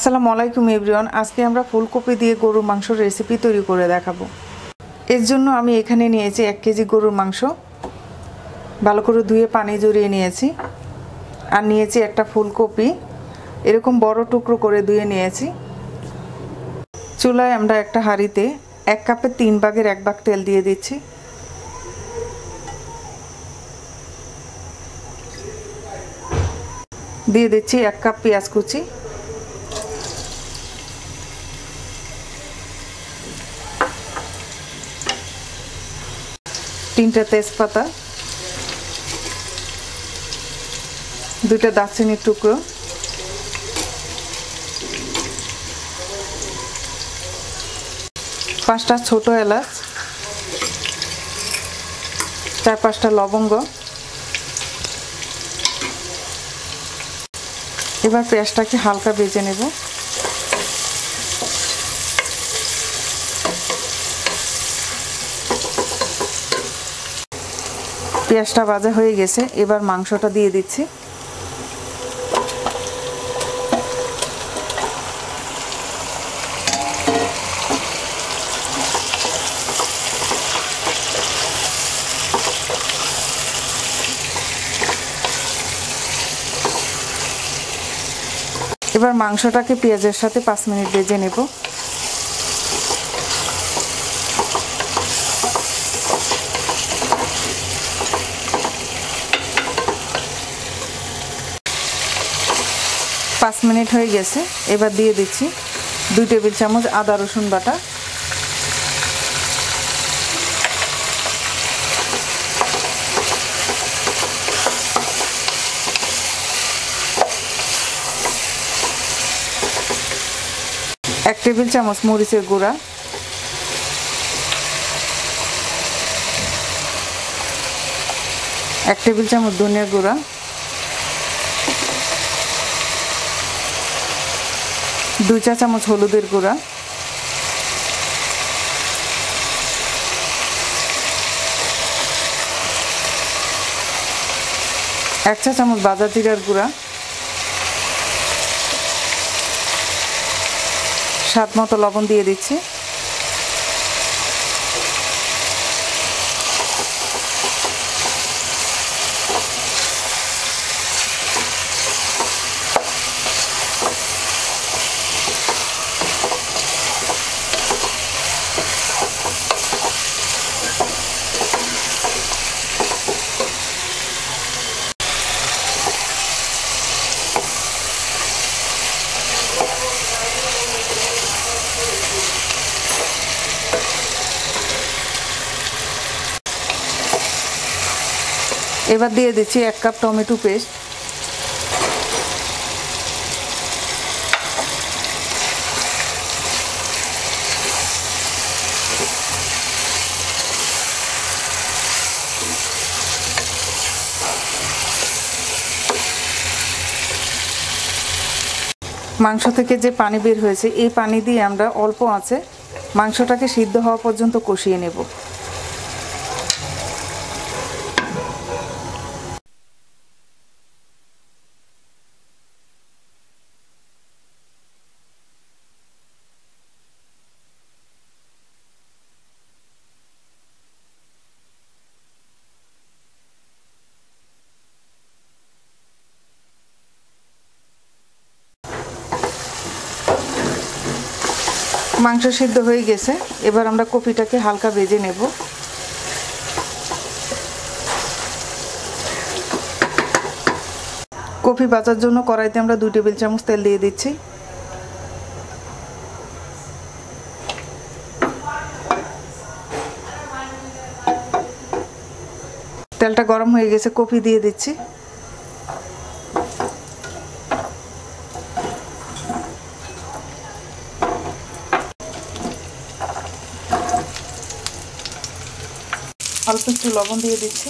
আসসালামু আলাইকুম এভরিওয়ান। আজকে আমরা ফুলকপি দিয়ে গরুর মাংসের রেসিপি তৈরি করে দেখাবো। এর জন্য আমি এখানে নিয়েছি 1 কেজি গরুর মাংস, ভালো করে ধুয়ে পানি ঝরিয়ে নিয়েছি। আর নিয়েছি একটা ফুলকপি, এরকম বড় টুকরো করে ধুয়ে নিয়েছি। চুলায় আমরা একটা হাঁড়িতে 1 কাপের 3 ভাগের 1 ভাগ তেল দিয়ে দিচ্ছি। দিয়ে দিচ্ছি 1 কাপ পেঁয়াজ কুচি, 3টা তেজপাতা, 2টা দারচিনির টুকরো, 5টা ছোট এলাচ, 4-5টা লবঙ্গ। এবার পেঁয়াজটাকে হালকা ভেজে নেব। পেঁয়াজটা ভাজা হয়ে গেছে, এবার মাংসটা দিয়ে দিচ্ছি। এবার মাংসটাকে পেঁয়াজের সাথে 5 মিনিট ভেজে নেব। পাঁচ মিনিট হয়ে গেছে, এবার দিয়ে দিচ্ছি 2 টেবিল চামচ আদা রসুন বাটা, 1 টেবিল চামচ মরিচের গুঁড়া, 1 টেবিল চামচ ধনিয়ার গুঁড়া, 2 চা চামচ হলুদের গুঁড়া, 1 চা চামচ ভাজা জিরার গুঁড়া, স্বাদ মতো লবণ দিয়ে দিচ্ছি। এবার দিয়ে দিচ্ছি 1 কাপ টমেটো পেস্ট, মাংস থেকে যে পানি বের হয়েছে এই পানি দিয়ে আমরা অল্প আঁচে মাংসটাকে সিদ্ধ হওয়া পর্যন্ত কষিয়ে নেব। মাংস সিদ্ধ হয়ে গেছে, এবার আমরা কপিটাকে হালকা ভেজে নেব। কপি ভাজার জন্য কড়াইতে আমরা 2 টেবিল চামচ তেল দিয়ে দিচ্ছি। তেলটা গরম হয়ে গেছে, কপি দিয়ে দিচ্ছি। অল্প একটু লবণ দিয়ে দিচ্ছি।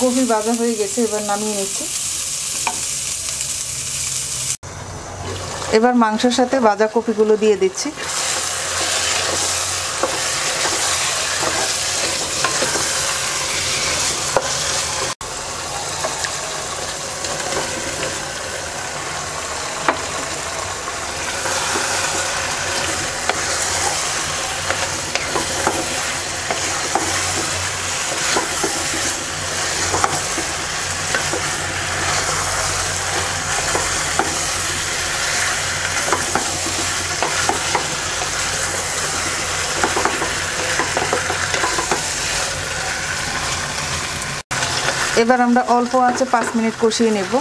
কপি ভাজা হয়ে গেছে, এবার নামিয়ে নিচ্ছি। এবার মাংসের সাথে ভাজা কপিগুলো দিয়ে দিচ্ছি। এবার আমরা অল্প আঁচে 5 মিনিট কষিয়ে নেব।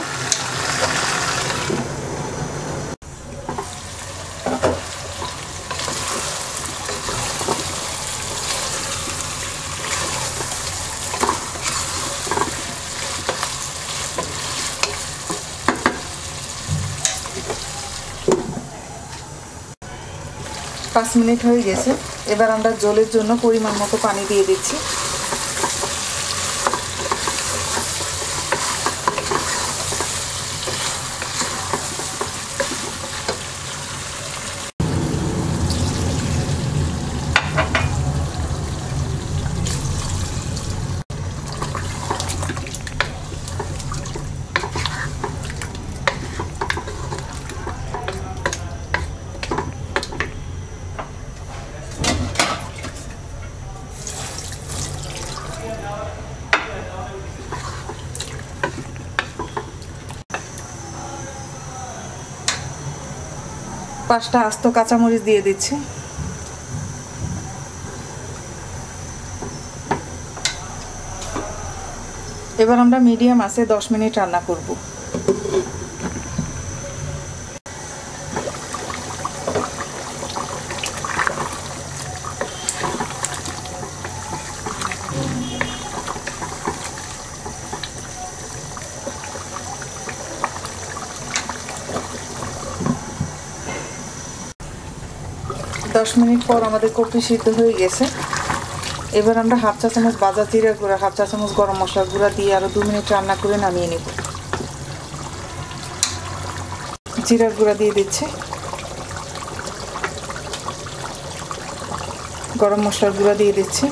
পাঁচ মিনিট হয়ে গেছে, এবার আমরা ঝোলের জন্য পরিমাণ মতো পানি দিয়ে দিচ্ছি। পাঁচটা আস্ত কাঁচামরিচ দিয়ে দিচ্ছি। এবার আমরা মিডিয়াম আঁচে 10 মিনিট রান্না করব। দশ মিনিট পর আমাদের কপি সিদ্ধ হয়ে গেছে। এবার আমরা হাফ চা চামচ ভাজা জিরা গুঁড়া, হাফ চা চামচ গরম মশলা গুঁড়া দিয়ে আরও 2 মিনিট রান্না করে নামিয়ে নেব। জিরার গুঁড়া দিয়ে দিচ্ছি, গরম মশলার গুঁড়া দিয়ে দিচ্ছি,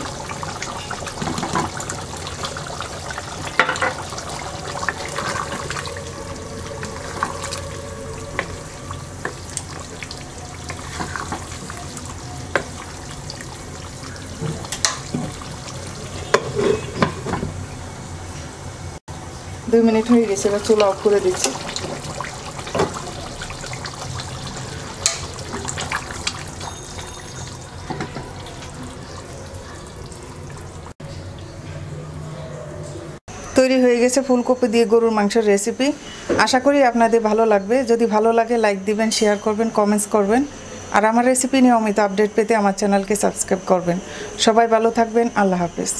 দুই মিনিট হয়ে গেছে, এবার চুলা অফ করে দিচ্ছি। তৈরি হয়ে গেছে ফুলকপি দিয়ে গরুর মাংসের রেসিপি। আশা করি আপনাদের ভালো লাগবে। যদি ভালো লাগে লাইক দিবেন, শেয়ার করবেন, কমেন্টস করবেন। আর আমার রেসিপি নিয়মিত আপডেট পেতে আমার চ্যানেলকে সাবস্ক্রাইব করবেন। সবাই ভালো থাকবেন। আল্লাহ হাফেজ।